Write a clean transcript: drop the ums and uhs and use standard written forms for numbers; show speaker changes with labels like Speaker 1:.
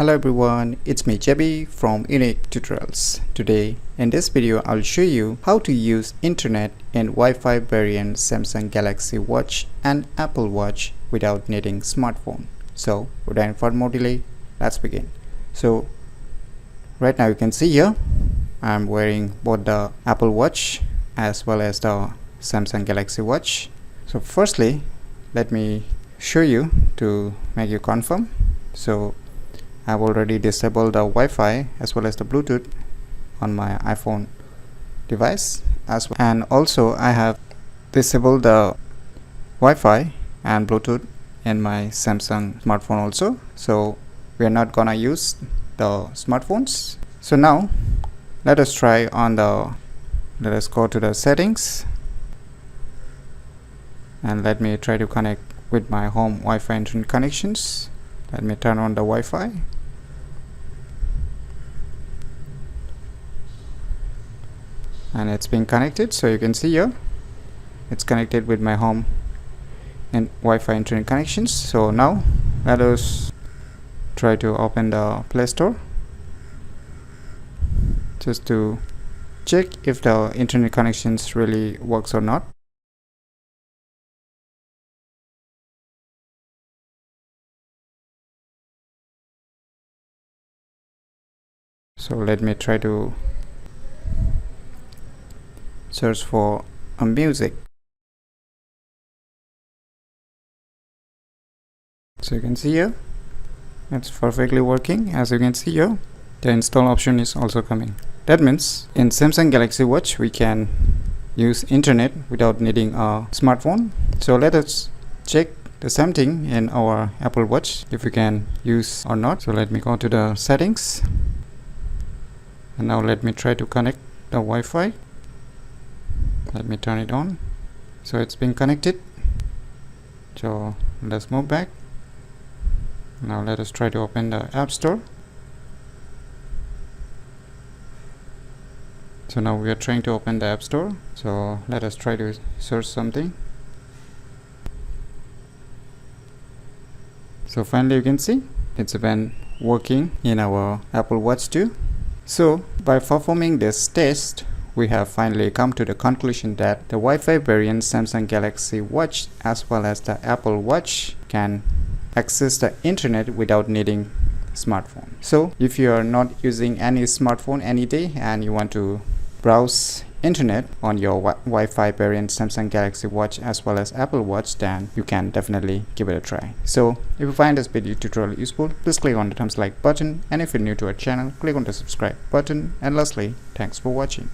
Speaker 1: Hello everyone, it's me JB from UniqueTutorials. Today in this video I'll show you how to use internet in Wi-Fi variant Samsung Galaxy Watch and Apple Watch without needing smartphone. So without further more delay, let's begin. So right now you can see here I'm wearing both the Apple Watch as well as the Samsung Galaxy Watch. So firstly, let me show you to make you confirm. So I've already disabled the Wi-Fi as well as the Bluetooth on my iPhone device as well, and also I have disabled the Wi-Fi and Bluetooth in my Samsung smartphone also. So we are not gonna use the smartphones. So now let us go to the settings and let me try to connect with my home Wi-Fi internet connections. Let me turn on the Wi-Fi. And it's being connected, so you can see here it's connected with my home and Wi-Fi internet connections. So now let us try to open the Play Store just to check if the internet connections really works or not. So let me try to search for a music. So you can see here it's perfectly working. As you can see here, the install option is also coming. That means in Samsung Galaxy Watch we can use internet without needing a smartphone. So let us check the same thing in our Apple Watch, if we can use or not. So let me go to the settings, and now let me try to connect the Wi-Fi. Let me turn it on. So it's been connected. So let's move back. Now let us try to open the App Store. So now we are trying to open the App Store. So let us try to search something. So finally you can see it's been working in our Apple Watch too. So by performing this test, we have finally come to the conclusion that the Wi-Fi variant Samsung Galaxy Watch as well as the Apple Watch can access the internet without needing smartphone. So if you are not using any smartphone any day and you want to browse internet on your Wi-Fi variant Samsung Galaxy Watch as well as Apple Watch, then you can definitely give it a try. So if you find this video tutorial useful, please click on the thumbs like button, and if you're new to our channel, click on the subscribe button, and lastly, thanks for watching.